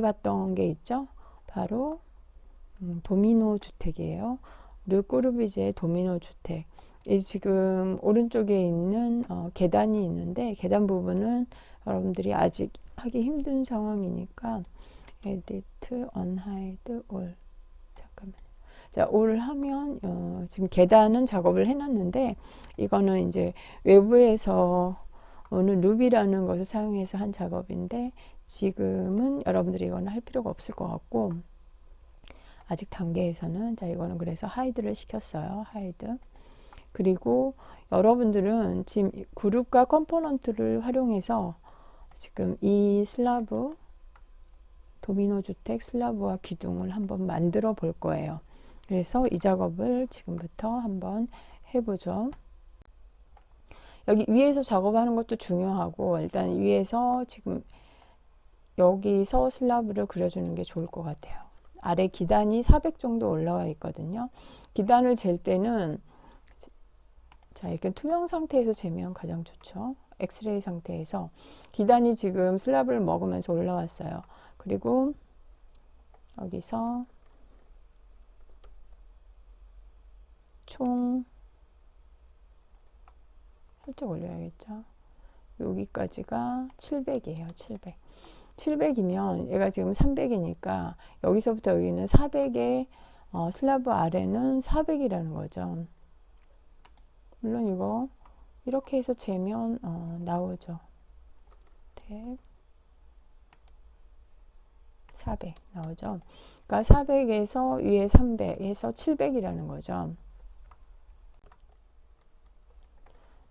많이 봤던 게 있죠. 바로 도미노 주택이에요. 르꼬르비제의 도미노 주택. 이 지금 오른쪽에 있는 계단이 있는데 계단 부분은 여러분들이 아직 하기 힘든 상황이니까 edit unhide all. 잠깐만요. 자, all 하면 지금 계단은 작업을 해놨는데 이거는 이제 외부에서 어느 루비라는 것을 사용해서 한 작업인데 지금은 여러분들이 이거는 할 필요가 없을 것 같고 아직 단계에서는 자 이거는 그래서 하이드를 시켰어요. 하이드. 그리고 여러분들은 지금 그룹과 컴포넌트를 활용해서 지금 이 슬라브 도미노 주택 슬라브와 기둥을 한번 만들어 볼 거예요. 그래서 이 작업을 지금부터 한번 해보죠. 여기 위에서 작업하는 것도 중요하고 일단 위에서 지금 여기서 슬라브를 그려주는 게 좋을 것 같아요. 아래 기단이 400 정도 올라와 있거든요. 기단을 잴 때는 자 이렇게 투명 상태에서 재면 가장 좋죠. 엑스레이 상태에서 기단이 지금 슬라브를 먹으면서 올라왔어요. 그리고 여기서 총 살짝 올려야겠죠. 여기까지가 700이에요. 700. 700이면 얘가 지금 300이니까 여기서부터 여기는 400에 슬라브 아래는 400이라는 거죠. 물론 이거 이렇게 해서 재면 나오죠. 탭 400 나오죠. 그러니까 400에서 위에 300 해서 700이라는 거죠.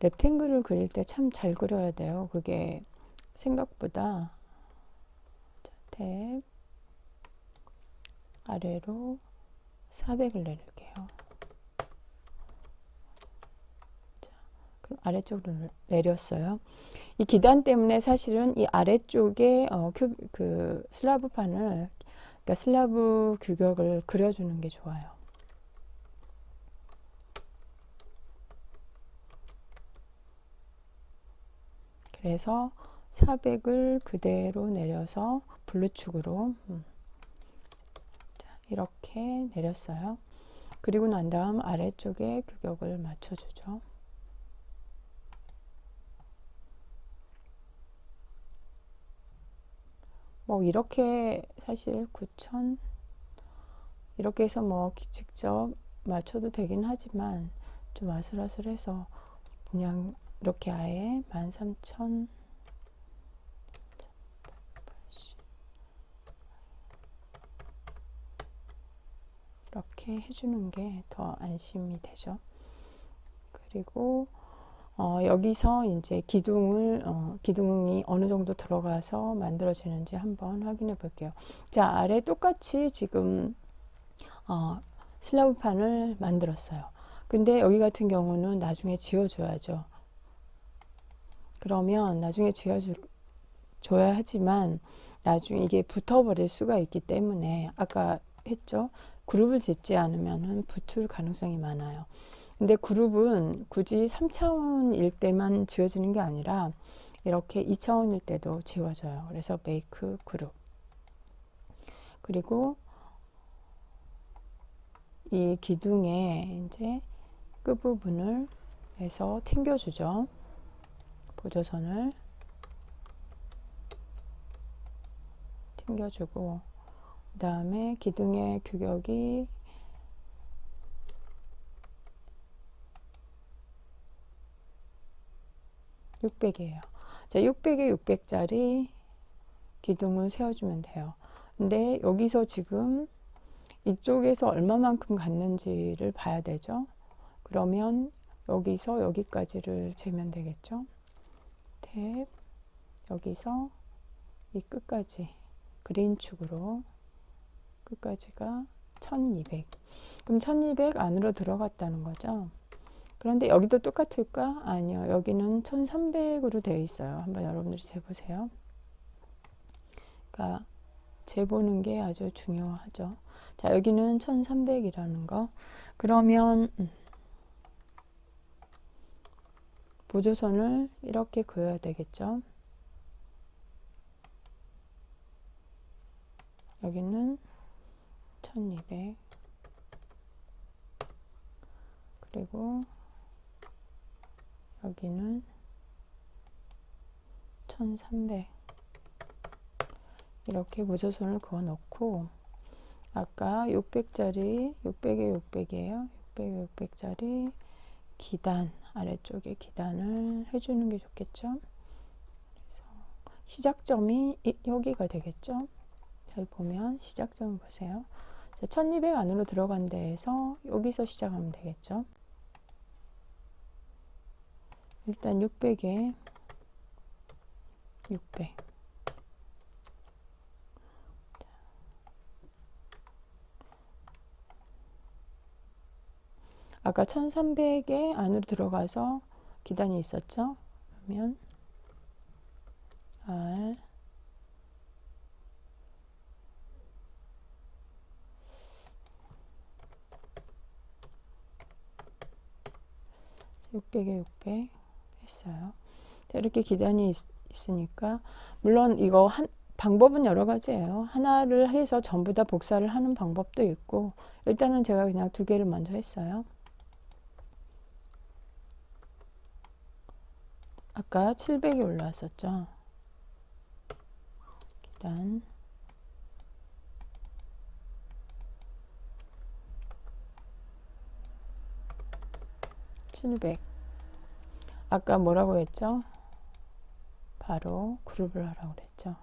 렉탱글을 그릴 때 참 잘 그려야 돼요. 그게 생각보다. 자, 탭 아래로 400을 내릴게요. 자, 그럼 아래쪽으로 내렸어요. 이 기단 때문에 사실은 이 아래쪽에 그 슬라브판을 그러니까 슬라브 규격을 그려주는 게 좋아요. 그래서 400을 그대로 내려서 블루축으로 자, 이렇게 내렸어요. 그리고 난 다음 아래쪽에 규격을 맞춰주죠. 뭐 이렇게 사실 9000 이렇게 해서 뭐 직접 맞춰도 되긴 하지만 좀 아슬아슬해서 그냥 이렇게 아예 13000 이렇게 해주는 게 더 안심이 되죠. 그리고 여기서 이제 기둥이 어느 정도 들어가서 만들어지는지 한번 확인해 볼게요. 자, 아래 똑같이 지금 슬라브판을 만들었어요. 근데 여기 같은 경우는 나중에 지워줘야죠. 그러면 나중에 지워줘야 하지만 나중에 이게 붙어버릴 수가 있기 때문에 아까 했죠. 그룹을 짓지 않으면 붙을 가능성이 많아요. 근데 그룹은 굳이 3차원일 때만 지워지는 게 아니라 이렇게 2차원일 때도 지워져요. 그래서 make 그룹. 그리고 이 기둥에 이제 끝부분을 해서 튕겨주죠. 보조선을 튕겨주고 그 다음에 기둥의 규격이 600이에요. 자, 600에 600짜리 기둥을 세워주면 돼요. 근데 여기서 지금 이쪽에서 얼마만큼 갔는지를 봐야 되죠. 그러면 여기서 여기까지를 재면 되겠죠. 탭 여기서 이 끝까지 그린축으로 끝까지가 1200. 그럼 1200 안으로 들어갔다는 거죠. 그런데 여기도 똑같을까? 아니요. 여기는 1300으로 되어 있어요. 한번 여러분들이 재보세요. 그러니까 재보는 게 아주 중요하죠. 자, 여기는 1300이라는 거. 그러면 보조선을 이렇게 그어야 되겠죠. 여기는 1200, 그리고 여기는 1300. 이렇게 보조선을 그어 넣고, 아까 600짜리, 600에 600이에요. 600에 600짜리 기단, 아래쪽에 기단을 해주는 게 좋겠죠. 그래서 시작점이 여기가 되겠죠. 잘 보면 시작점 보세요. 1200 안으로 들어간 데에서 여기서 시작하면 되겠죠. 일단 600에 600. 아까 1300에 안으로 들어가서 기단이 있었죠. 그러면 R 600에 600 했어요. 이렇게 기단이 있으니까, 물론 이거 방법은 여러 가지예요. 하나를 해서 전부 다 복사를 하는 방법도 있고, 일단은 제가 그냥 두 개를 먼저 했어요. 아까 700이 올라왔었죠. 기단 700. 아까 뭐라고 했죠? 바로 그룹을 하라고 그랬죠.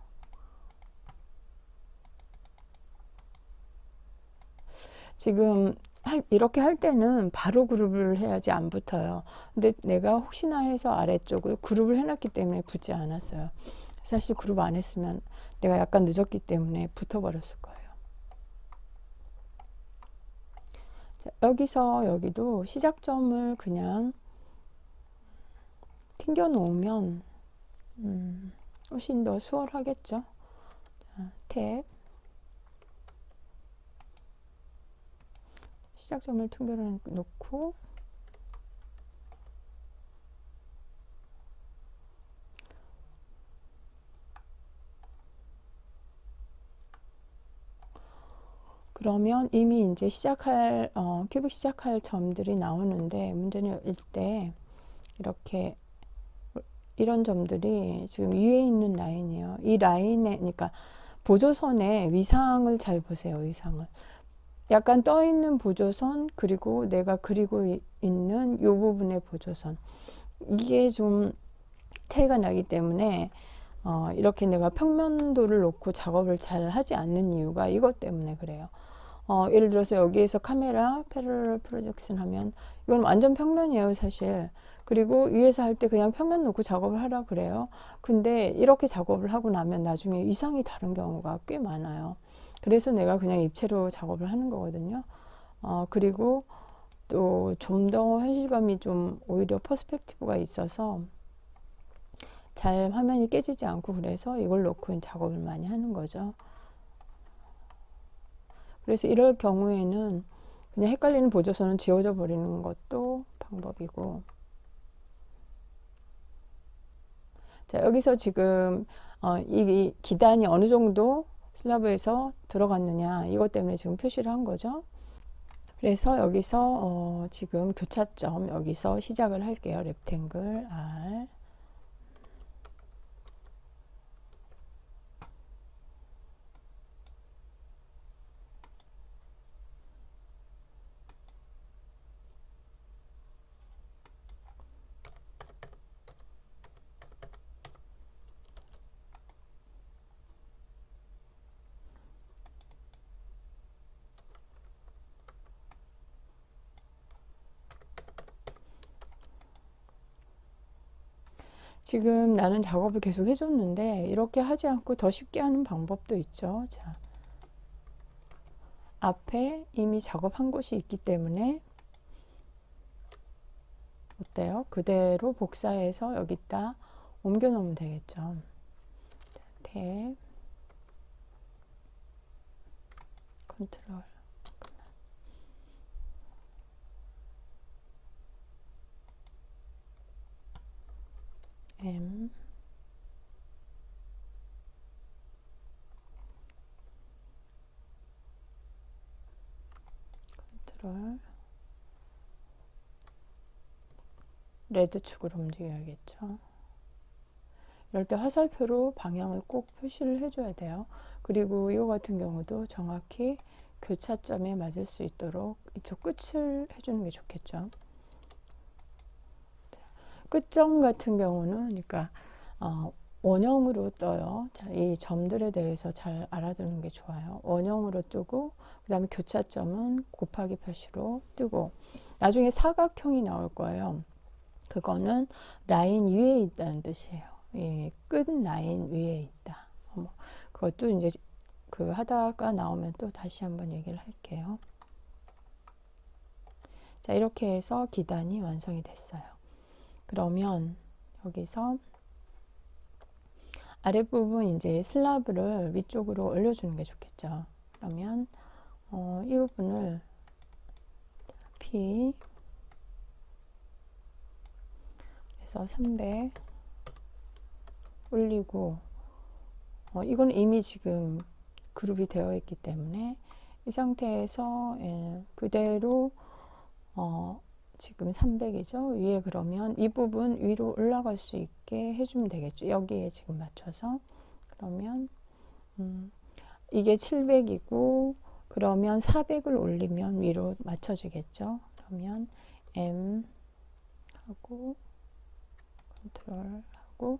지금 이렇게 할 때는 바로 그룹을 해야지 안 붙어요. 근데 내가 혹시나 해서 아래쪽을 그룹을 해놨기 때문에 붙지 않았어요. 사실 그룹 안 했으면 내가 약간 늦었기 때문에 붙어버렸을 거예요. 자, 여기서 여기도 시작점을 그냥 튕겨 놓으면 훨씬 더 수월하겠죠. 자, 탭 시작점을 튕겨 놓고, 그러면 이미 이제 시작할 큐빅 시작할 점들이 나오는데, 문제는 이때 이렇게 이런 점들이 지금 위에 있는 라인이에요. 이 라인에, 그러니까 보조선의 위상을 잘 보세요. 위상을 약간 떠 있는 보조선, 그리고 내가 그리고 있는 이 부분의 보조선, 이게 좀 차이가 나기 때문에 이렇게 내가 평면도를 놓고 작업을 잘 하지 않는 이유가 이것 때문에 그래요. 예를 들어서 여기에서 카메라 패러럴 프로젝션 하면 이건 완전 평면이에요, 사실. 그리고 위에서 할 때 그냥 평면 놓고 작업을 하라 그래요. 근데 이렇게 작업을 하고 나면 나중에 위상이 다른 경우가 꽤 많아요. 그래서 내가 그냥 입체로 작업을 하는 거거든요. 그리고 또 좀 더 현실감이 좀 오히려 퍼스펙티브가 있어서 잘 화면이 깨지지 않고, 그래서 이걸 놓고 작업을 많이 하는 거죠. 그래서 이럴 경우에는 그냥 헷갈리는 보조선은 지워져 버리는 것도 방법이고. 자, 여기서 지금 이 기단이 어느 정도 슬라브에서 들어갔느냐, 이것 때문에 지금 표시를 한 거죠. 그래서 여기서 지금 교차점 여기서 시작을 할게요. 렉탱글 R. 지금 나는 작업을 계속 해줬는데 이렇게 하지 않고 더 쉽게 하는 방법도 있죠. 자, 앞에 이미 작업한 곳이 있기 때문에 어때요? 그대로 복사해서 여기다 옮겨 놓으면 되겠죠. 자, 탭 컨트롤 M. 컨트롤 레드 축으로 움직여야겠죠. 이럴 때 화살표로 방향을 꼭 표시를 해줘야 돼요. 그리고 이거 같은 경우도 정확히 교차점에 맞을 수 있도록 이쪽 끝을 해주는 게 좋겠죠. 끝점 같은 경우는 그러니까 원형으로 떠요. 자, 이 점들에 대해서 잘 알아두는 게 좋아요. 원형으로 뜨고 그 다음에 교차점은 곱하기 표시로 뜨고 나중에 사각형이 나올 거예요. 그거는 라인 위에 있다는 뜻이에요. 이 끝 라인 위에 있다. 그것도 이제 그 하다가 나오면 또 다시 한번 얘기를 할게요. 자, 이렇게 해서 기단이 완성이 됐어요. 그러면 여기서 아랫부분 이제 슬라브를 위쪽으로 올려주는 게 좋겠죠. 그러면 이 부분을 P 해서 300 올리고 이건 이미 지금 그룹이 되어 있기 때문에 이 상태에서 그대로 지금 300이죠. 위에 그러면 이 부분 위로 올라갈 수 있게 해주면 되겠죠. 여기에 지금 맞춰서 그러면 이게 700이고 그러면 400을 올리면 위로 맞춰주겠죠. 그러면 M 하고 컨트롤 하고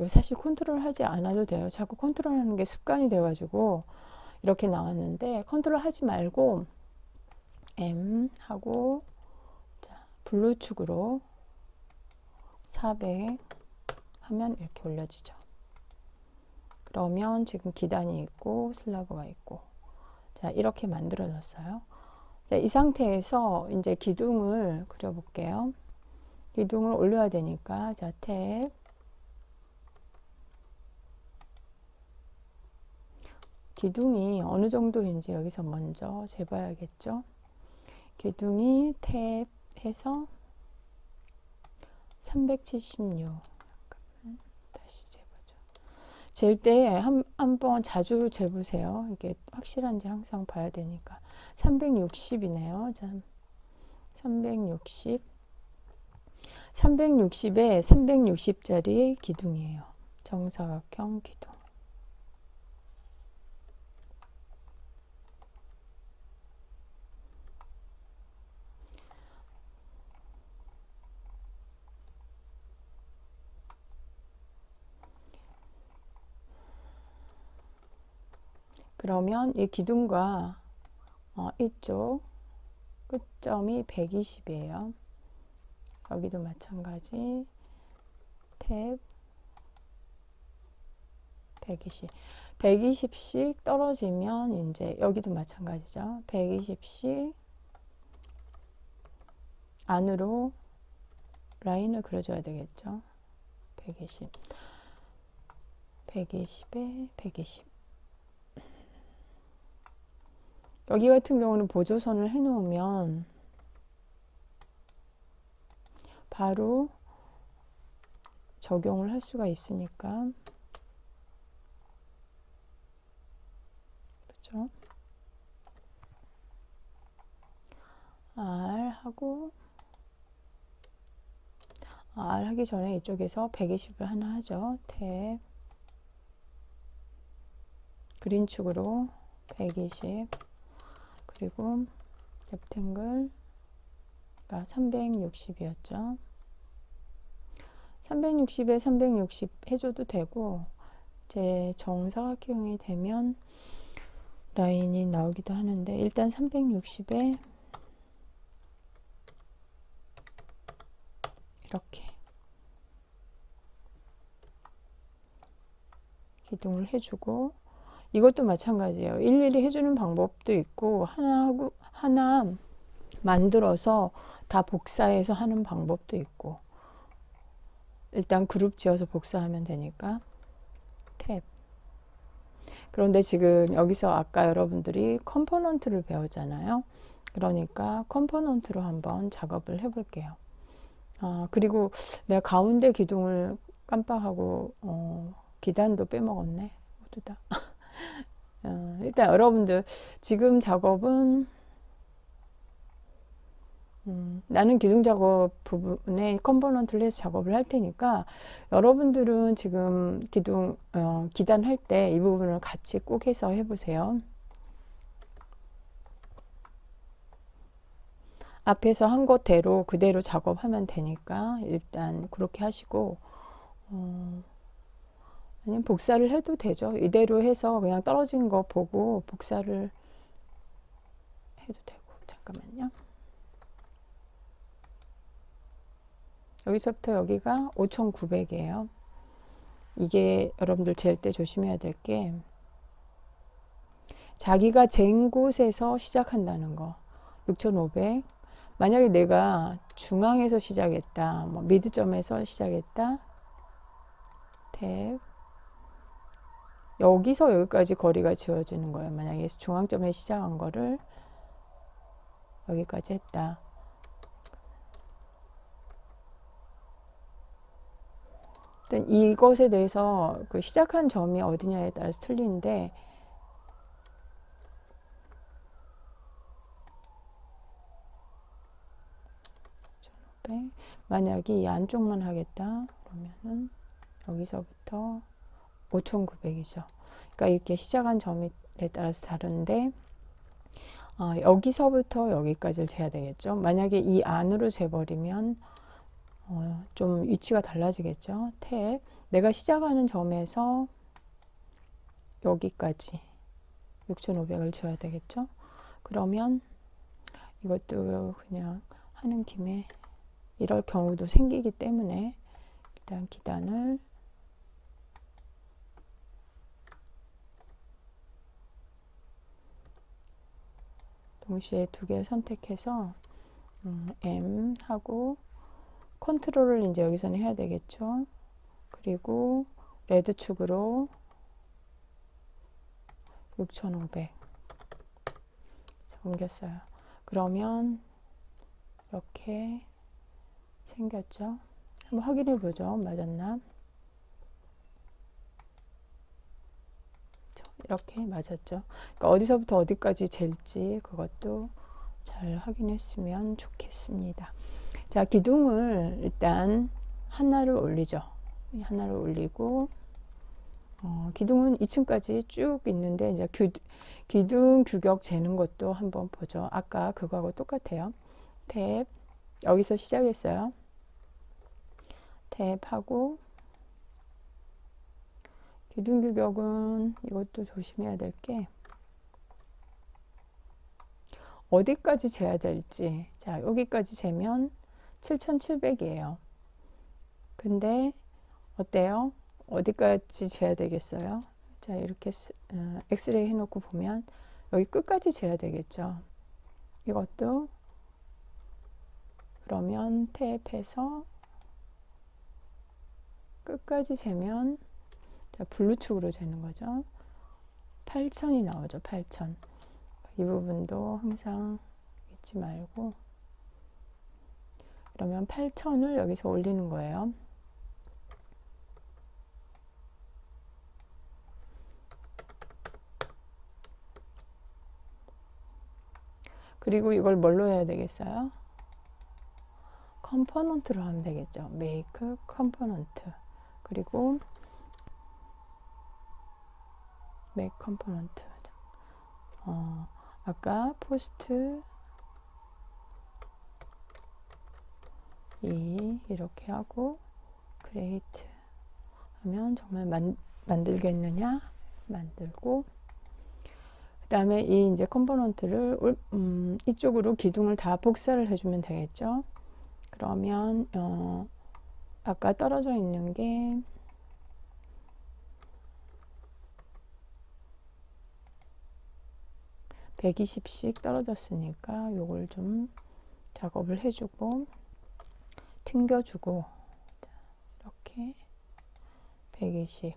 사실 컨트롤 하지 않아도 돼요. 자꾸 컨트롤 하는 게 습관이 돼가지고 이렇게 나왔는데 컨트롤 하지 말고 M 하고 자, 블루축으로 400 하면 이렇게 올려지죠. 그러면 지금 기단이 있고 슬라브가 있고 자 이렇게 만들어졌어요. 자, 이 상태에서 이제 기둥을 그려볼게요. 기둥을 올려야 되니까 자 탭 기둥이 어느 정도인지 여기서 먼저 재봐야겠죠. 기둥이 탭 해서 376 다시 재보죠. 잴 때 한번 자주 재보세요. 이게 확실한지 항상 봐야 되니까 360이네요. 자, 360 360에 360짜리 기둥이에요. 정사각형 기둥. 그러면 이 기둥과 이쪽 끝점이 120이에요. 여기도 마찬가지 탭 120 120씩 떨어지면 이제 여기도 마찬가지죠. 120씩 안으로 라인을 그려줘야 되겠죠. 120 120에 120 여기 같은 경우는 보조선을 해 놓으면 바로 적용을 할 수가 있으니까 그렇죠? R 하고 R 하기 전에 이쪽에서 120을 하나 하죠. 탭 그린축으로 120 그리고 렉탱글가 360이었죠. 360에 360 해줘도 되고 이제 정사각형이 되면 라인이 나오기도 하는데 일단 360에 이렇게 기둥을 해주고 이것도 마찬가지예요. 일일이 해주는 방법도 있고 하나 만들어서 다 복사해서 하는 방법도 있고 일단 그룹 지어서 복사하면 되니까 탭 그런데 지금 여기서 아까 여러분들이 컴포넌트를 배웠잖아요. 그러니까 컴포넌트로 한번 작업을 해볼게요. 그리고 내가 가운데 기둥을 깜빡하고 기단도 빼먹었네. 모두 다 일단 여러분들 지금 작업은 나는 기둥 작업 부분에 컴포넌트를 해서 작업을 할 테니까 여러분들은 지금 기단 할 때 이 부분을 같이 꼭 해서 해보세요. 앞에서 한 것대로 그대로 작업하면 되니까 일단 그렇게 하시고 아니면 복사를 해도 되죠. 이대로 해서 그냥 떨어진 거 보고 복사를 해도 되고. 잠깐만요. 여기서부터 여기가 5,900이에요. 이게 여러분들 잴 때 조심해야 될 게 자기가 잰 곳에서 시작한다는 거. 6,500. 만약에 내가 중앙에서 시작했다, 뭐 미드점에서 시작했다, 탭. 여기서 여기까지 거리가 지워지는 거예요. 만약에 중앙점에 시작한 거를 여기까지 했다. 일단 이것에 대해서 그 시작한 점이 어디냐에 따라서 틀리는데 만약에 이 안쪽만 하겠다 그러면은 여기서부터 5,900이죠. 그러니까 이렇게 시작한 점에 따라서 다른데 여기서부터 여기까지를 재야 되겠죠. 만약에 이 안으로 재버리면 좀 위치가 달라지겠죠. 탭. 내가 시작하는 점에서 여기까지 6,500을 줘야 되겠죠. 그러면 이것도 그냥 하는 김에 이럴 경우도 생기기 때문에 일단 기단을 동시에 두 개 선택해서 M 하고 컨트롤을 이제 여기서는 해야 되겠죠. 그리고 레드 축으로 6,500 옮겼어요. 그러면 이렇게 생겼죠. 한번 확인해 보죠. 맞았나? 이렇게 맞았죠. 그러니까 어디서부터 어디까지 잴지 그것도 잘 확인했으면 좋겠습니다. 자, 기둥을 일단 하나를 올리죠. 하나를 올리고 기둥은 2층까지 쭉 있는데 이제 기둥 규격 재는 것도 한번 보죠. 아까 그거하고 똑같아요. 탭 여기서 시작했어요. 탭하고 기둥 규격은 이것도 조심해야 될 게 어디까지 재야 될지. 자, 여기까지 재면 7,700이에요. 근데 어때요? 어디까지 재야 되겠어요? 자, 이렇게 엑스레이 해놓고 보면 여기 끝까지 재야 되겠죠. 이것도 그러면 탭해서 끝까지 재면 자, 블루축으로 재는 거죠. 8,000이 나오죠. 8,000. 이 부분도 항상 잊지 말고 그러면 8,000을 여기서 올리는 거예요. 그리고 이걸 뭘로 해야 되겠어요? 컴포넌트로 하면 되겠죠. 메이크 컴포넌트. 그리고 메이크 컴포넌트. 아까 포스트 이렇게 하고 크리에이트 하면 정말 만들겠느냐? 만들고 그 다음에 이 이제 컴포넌트를 이쪽으로 기둥을 다 복사를 해주면 되겠죠. 그러면 아까 떨어져 있는 게 120씩 떨어졌으니까 요걸 좀 작업을 해주고 튕겨주고 이렇게 120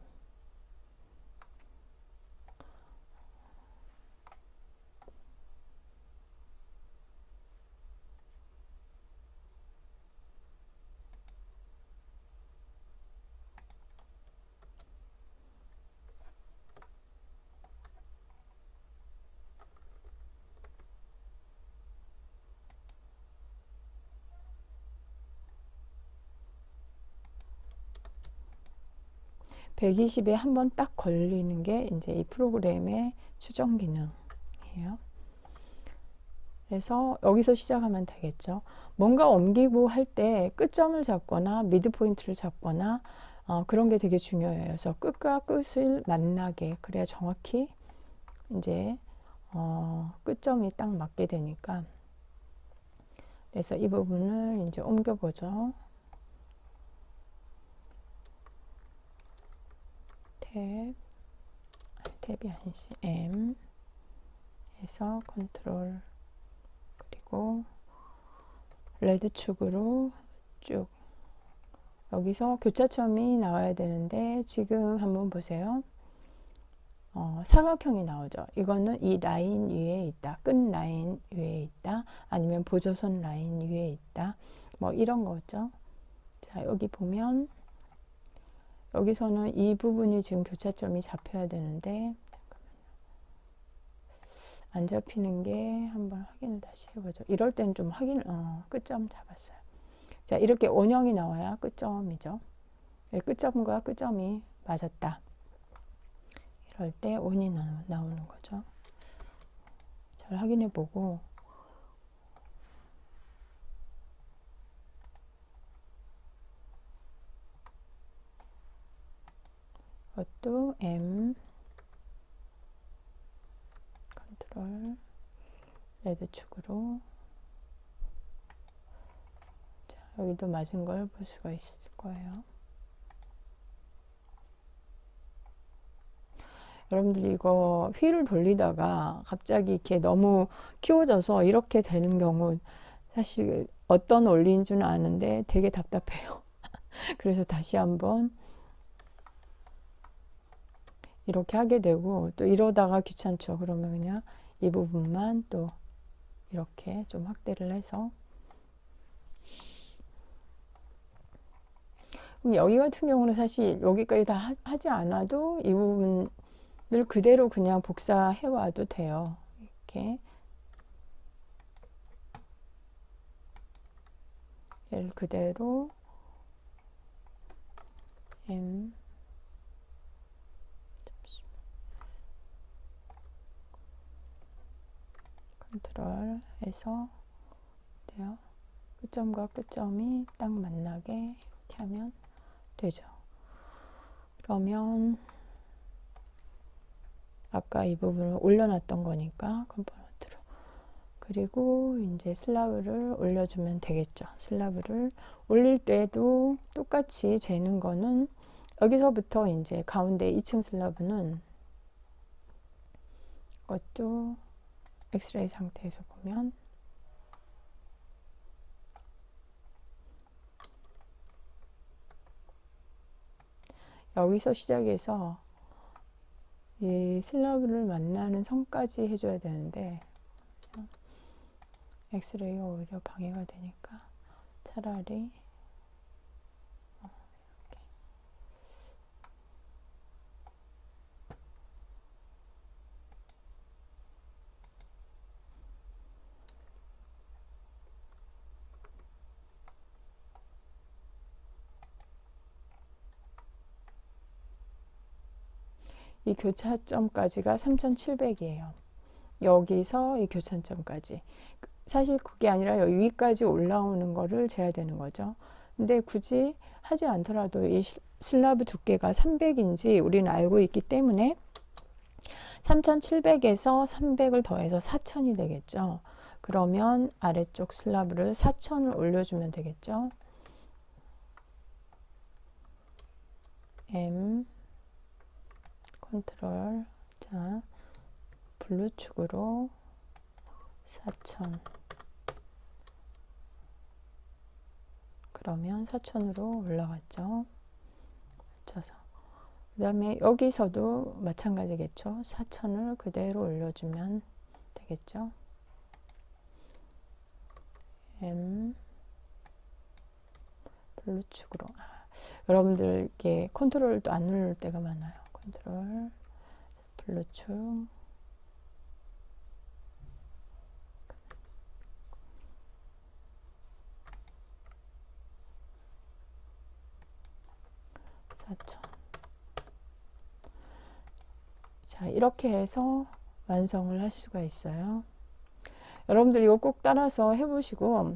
120에 한 번 딱 걸리는 게 이제 이 프로그램의 추정 기능이에요. 그래서 여기서 시작하면 되겠죠. 뭔가 옮기고 할 때 끝점을 잡거나 미드 포인트를 잡거나 그런 게 되게 중요해요. 그래서 끝과 끝을 만나게, 그래야 정확히 이제 끝점이 딱 맞게 되니까. 그래서 이 부분을 이제 옮겨보죠. 탭이 아니지, M 해서 컨트롤, 그리고 레드 축으로 쭉. 여기서 교차점이 나와야 되는데 지금 한번 보세요. 사각형이 나오죠. 이거는 이 라인 위에 있다, 끝 라인 위에 있다, 아니면 보조선 라인 위에 있다, 뭐 이런 거죠. 자, 여기 보면 여기서는 이 부분이 지금 교차점이 잡혀야 되는데 안 잡히는 게, 한번 확인을 다시 해보죠. 이럴 때는 좀 끝점 잡았어요. 자, 이렇게 원형이 나와야 끝점이죠. 끝점과 끝점이 맞았다. 이럴 때 원이 나오는 거죠. 잘 확인해 보고, 이것도 M 컨트롤 레드 축으로. 자, 여기도 맞은 걸 볼 수가 있을 거예요. 여러분들 이거 휠을 돌리다가 갑자기 이렇게 너무 키워져서 이렇게 되는 경우, 사실 어떤 원리인 줄 아는데 되게 답답해요. 그래서 다시 한번 이렇게 하게 되고, 또 이러다가 귀찮죠. 그러면 그냥 이 부분만 또 이렇게 좀 확대를 해서. 그럼 여기 같은 경우는 사실 여기까지 다 하지 않아도 이 부분을 그대로 그냥 복사해 와도 돼요. 이렇게 얘를 그대로 M 컨트롤 해서 돼요. 끝점과 끝점이 딱 만나게 이렇게 하면 되죠. 그러면 아까 이 부분을 올려놨던 거니까 컴포넌트로, 그리고 이제 슬라브를 올려주면 되겠죠. 슬라브를 올릴 때도 똑같이 재는 거는, 여기서부터 이제 가운데 2층 슬라브는 그것도 엑스레이 상태에서 보면 여기서 시작해서 이 슬라브를 만나는 선까지 해줘야 되는데 엑스레이가 오히려 방해가 되니까 차라리 이렇게. 이 교차점까지가 3700이에요. 여기서 이 교차점까지. 사실 그게 아니라 여기 위까지 올라오는 거를 재야 되는 거죠. 근데 굳이 하지 않더라도 이 슬라브 두께가 300인지 우리는 알고 있기 때문에 3700에서 300을 더해서 4000이 되겠죠. 그러면 아래쪽 슬라브를 4000을 올려주면 되겠죠. M 컨트롤, 자, 블루축으로 4000, 그러면 4000으로 올라갔죠. 맞춰서. 그 다음에 여기서도 마찬가지겠죠. 4000을 그대로 올려주면 되겠죠. M 블루축으로. 여러분들 이렇게 컨트롤도 안 누를 때가 많아요. 컨트롤 블루축, 4000. 자, 이렇게 해서 완성을 할 수가 있어요. 여러분들 이거 꼭 따라서 해보시고,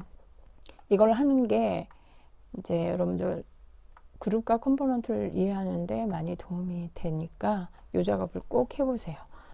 이걸 하는 게 이제 여러분들 그룹과 컴포넌트를 이해하는데 많이 도움이 되니까 요 작업을 꼭 해보세요.